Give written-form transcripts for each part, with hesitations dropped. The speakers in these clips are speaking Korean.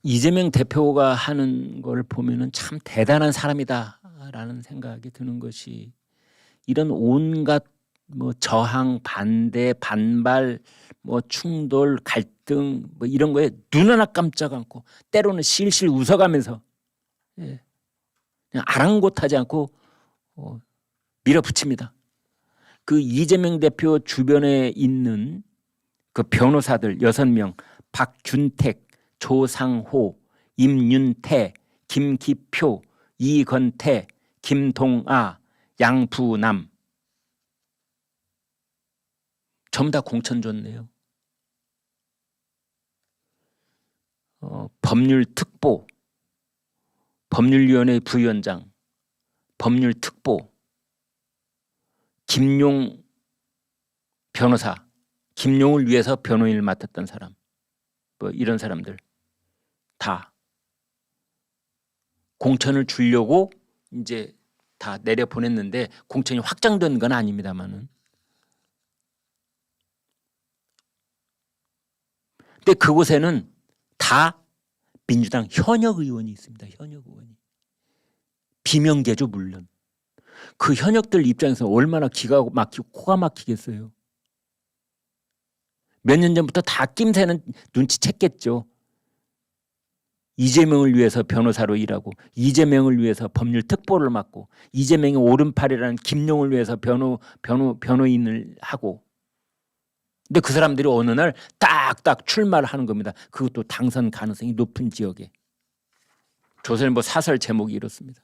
이재명 대표가 하는 걸 보면은 참 대단한 사람이다라는 생각이 드는 것이, 이런 온갖 뭐 저항, 반대, 반발, 뭐 충돌, 갈등 뭐 이런 거에 눈 하나 깜짝 않고 때로는 실실 웃어가면서 그냥 아랑곳하지 않고 밀어붙입니다. 그 이재명 대표 주변에 있는 그 변호사들 6명, 박균택, 조상호, 임윤태, 김기표, 이건태, 김동아, 양부남, 전부 다 공천 줬네요. 법률특보, 법률위원회 부위원장, 법률특보, 김용 변호사, 김용을 위해서 변호인을 맡았던 사람, 뭐 이런 사람들 다 공천을 주려고 이제 다 내려 보냈는데 공천이 확정된 건 아닙니다만은. 근데 그곳에는 다 민주당 현역 의원이 있습니다. 현역 의원이. 비명계죠, 물론. 그 현역들 입장에서 얼마나 기가 막히고 코가 막히겠어요. 몇 년 전부터 다 낌새는 눈치챘겠죠. 이재명을 위해서 변호사로 일하고, 이재명을 위해서 법률 특보를 맡고, 이재명의 오른팔이라는 김용을 위해서 변호인을 하고. 근데 그 사람들이 어느 날 딱딱 출마를 하는 겁니다. 그것도 당선 가능성이 높은 지역에. 조선일보 사설 제목이 이렇습니다.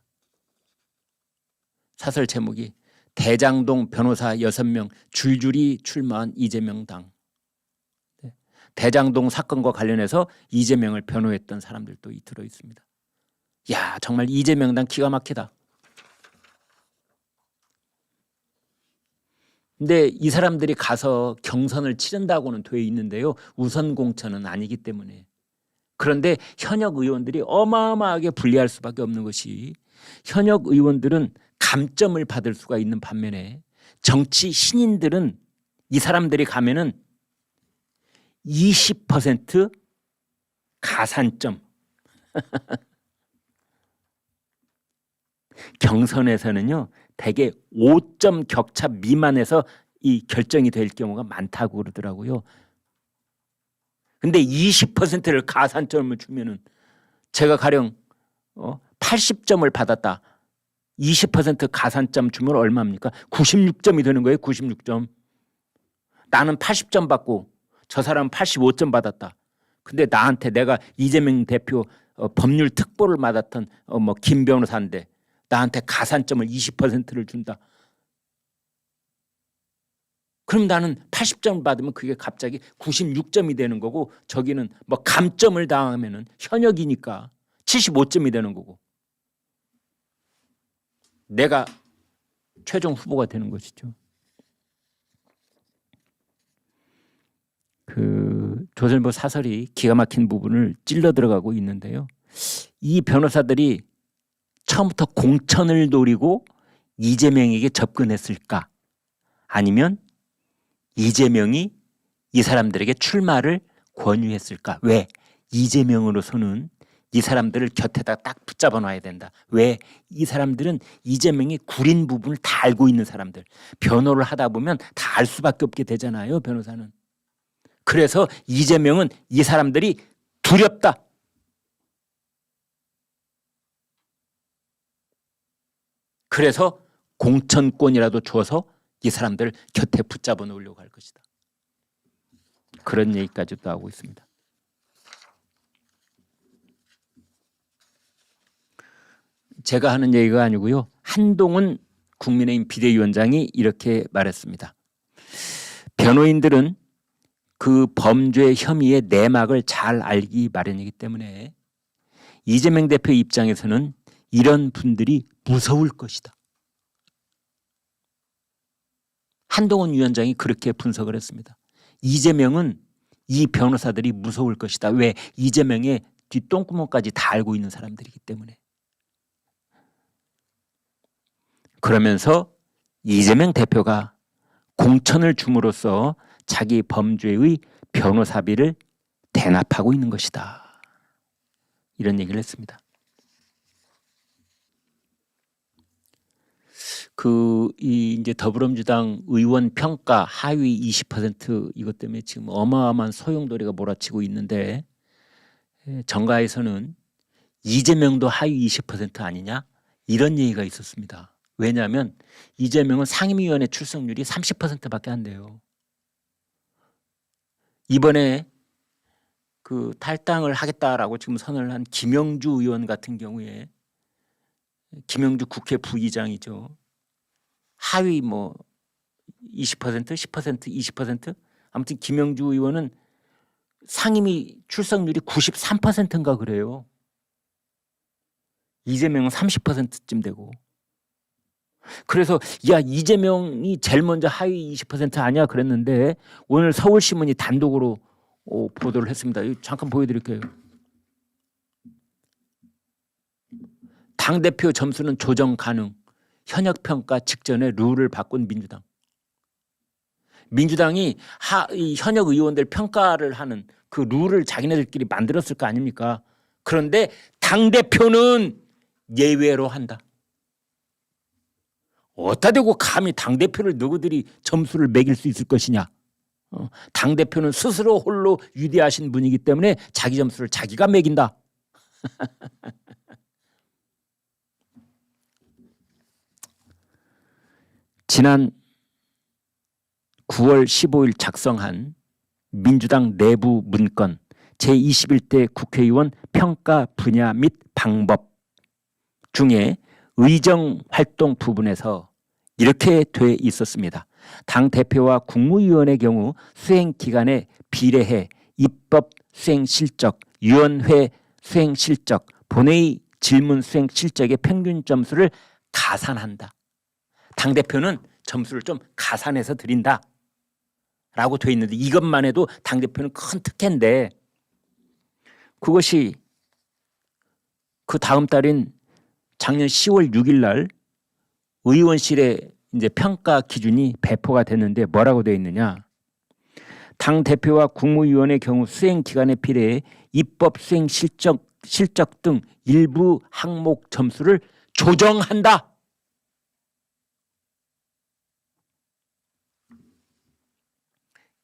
사설 제목이 대장동 변호사 6명 줄줄이 출마한 이재명 당. 대장동 사건과 관련해서 이재명을 변호했던 사람들도 들어 있습니다. 야, 정말 이재명 당 기가 막히다. 근데 이 사람들이 가서 경선을 치른다고는 돼 있는데요. 우선 공천은 아니기 때문에. 그런데 현역 의원들이 어마어마하게 불리할 수밖에 없는 것이, 현역 의원들은 감점을 받을 수가 있는 반면에 정치 신인들은 이 사람들이 가면은 20% 가산점. 경선에서는요, 대개 5점 격차 미만에서 이 결정이 될 경우가 많다고 그러더라고요. 근데 20%를 가산점을 주면은, 제가 가령 80점을 받았다. 20% 가산점 주면 얼마입니까? 96점이 되는 거예요. 96점. 나는 80점 받고 저 사람은 85점 받았다. 근데 나한테, 내가 이재명 대표 법률 특보를 맡았던 뭐 김 변호사인데 나한테 가산점을 20%를 준다. 그럼 나는 80점을 받으면 그게 갑자기 96점이 되는 거고, 저기는 뭐 감점을 당하면은 현역이니까 75점이 되는 거고, 내가 최종 후보가 되는 것이죠. 그 조선일보 사설이 기가 막힌 부분을 찔러 들어가고 있는데요. 이 변호사들이 처음부터 공천을 노리고 이재명에게 접근했을까? 아니면 이재명이 이 사람들에게 출마를 권유했을까? 왜? 이재명으로서는 이 사람들을 곁에다 딱 붙잡아 놔야 된다. 왜? 이 사람들은 이재명이 구린 부분을 다 알고 있는 사람들. 변호를 하다 보면 다 알 수밖에 없게 되잖아요, 변호사는. 그래서 이재명은 이 사람들이 두렵다. 그래서 공천권이라도 줘서 이 사람들을 곁에 붙잡아 놓으려고 할 것이다. 그런 얘기까지도 하고 있습니다. 제가 하는 얘기가 아니고요. 한동훈 국민의힘 비대위원장이 이렇게 말했습니다. 변호인들은 그 범죄 혐의의 내막을 잘 알기 마련이기 때문에 이재명 대표 입장에서는 이런 분들이 무서울 것이다. 한동훈 위원장이 그렇게 분석을 했습니다. 이재명은 이 변호사들이 무서울 것이다. 왜? 이재명의 뒷똥구멍까지 다 알고 있는 사람들이기 때문에. 그러면서 이재명 대표가 공천을 줌으로써 자기 범죄의 변호사비를 대납하고 있는 것이다. 이런 얘기를 했습니다. 이제 더불어민주당 의원 평가 하위 20% 이것 때문에 지금 어마어마한 소용돌이가 몰아치고 있는데, 정가에서는 이재명도 하위 20% 아니냐 이런 얘기가 있었습니다. 왜냐하면 이재명은 상임위원회 출석률이 30%밖에 안 돼요. 이번에 탈당을 하겠다라고 지금 선언을 한 김영주 의원 같은 경우에, 김영주 국회 부의장이죠. 하위 20%, 10%, 20%? 아무튼 김영주 의원은 상임위 출석률이 93%인가 그래요. 이재명은 30%쯤 되고. 그래서 야, 이재명이 제일 먼저 하위 20% 아니야 그랬는데 오늘 서울신문이 단독으로 보도를 했습니다. 잠깐 보여드릴게요. 당대표 점수는 조정 가능. 현역평가 직전에 룰을 바꾼 민주당. 민주당이 이 현역 의원들 평가를 하는 그 룰을 자기네들끼리 만들었을 거 아닙니까? 그런데 당대표는 예외로 한다. 어디다 대고 감히 당대표를 너희들이 점수를 매길 수 있을 것이냐. 당대표는 스스로 홀로 위대하신 분이기 때문에 자기 점수를 자기가 매긴다. 지난 9월 15일 작성한 민주당 내부 문건 제21대 국회의원 평가 분야 및 방법 중에 의정활동 부분에서 이렇게 돼 있었습니다. 당대표와 국무위원의 경우 수행기간에 비례해 입법 수행실적, 위원회 수행실적, 본회의 질문 수행실적의 평균 점수를 가산한다. 당대표는 점수를 좀 가산해서 드린다 라고 돼 있는데, 이것만 해도 당대표는 큰 특혜인데, 그것이 그 다음 달인 작년 10월 6일 날 의원실에 이제 평가 기준이 배포가 됐는데 뭐라고 되어 있느냐. 당대표와 국무위원의 경우 수행 기간에 비례해 입법 수행 실적 등 일부 항목 점수를 조정한다.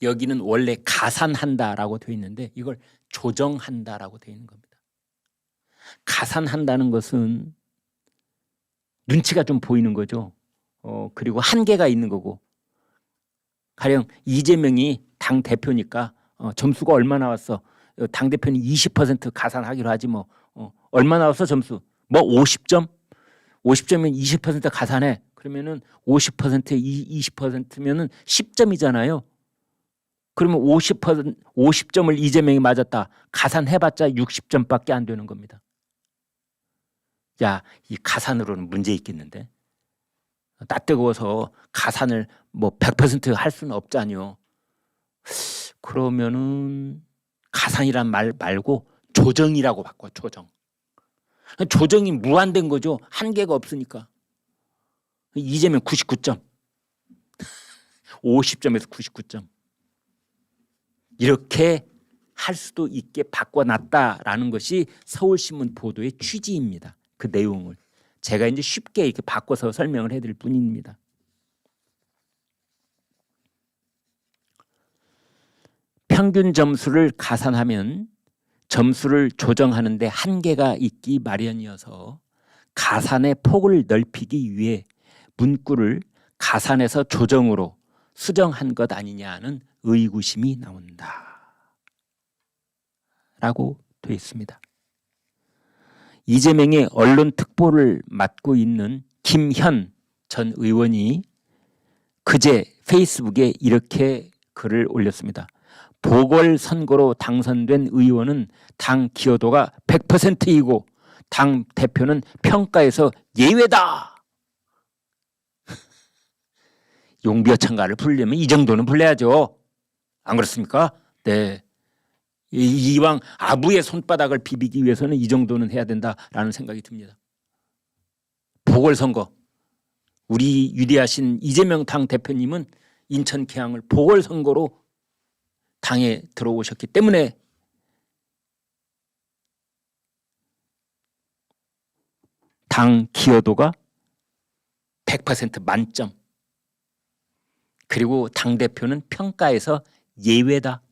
여기는 원래 가산한다라고 되어 있는데 이걸 조정한다라고 되어 있는 겁니다. 가산한다는 것은 눈치가 좀 보이는 거죠. 그리고 한계가 있는 거고. 가령 이재명이 당대표니까 점수가 얼마 나왔어. 당대표는 20% 가산하기로 하지 뭐. 얼마 나왔어 점수? 뭐 50점? 50점이면 20% 가산해. 그러면은 50%에 20%면은 10점이잖아요. 그러면 50점을 이재명이 맞았다. 가산해봤자 60점밖에 안 되는 겁니다. 야, 이 가산으로는 문제 있겠는데. 나 뜨거워서 가산을 뭐 100% 할 수는 없잖요. 그러면은 가산이란 말 말고 조정이라고 바꿔. 조정. 조정이 무한된 거죠. 한계가 없으니까. 이재명 99점. 50점에서 99점. 이렇게 할 수도 있게 바꿔놨다라는 것이 서울신문 보도의 취지입니다. 그 내용을 제가 이제 쉽게 이렇게 바꿔서 설명을 해드릴 뿐입니다. 평균 점수를 가산하면 점수를 조정하는 데 한계가 있기 마련이어서 가산의 폭을 넓히기 위해 문구를 가산에서 조정으로 수정한 것 아니냐는 의구심이 나온다 라고 되어 있습니다. 이재명의 언론 특보를 맡고 있는 김현 전 의원이 그제 페이스북에 이렇게 글을 올렸습니다. 보궐선거로 당선된 의원은 당 기여도가 100%이고 당 대표는 평가에서 예외다. 용비어천가를 부르려면 이 정도는 불러야죠. 안 그렇습니까? 네. 이왕 아부의 손바닥을 비비기 위해서는 이 정도는 해야 된다라는 생각이 듭니다. 보궐선거. 우리 위대하신 이재명 당 대표님은 인천 계양을 보궐선거로 당에 들어오셨기 때문에 당 기여도가 100% 만점. 그리고 당대표는 평가에서 예외다.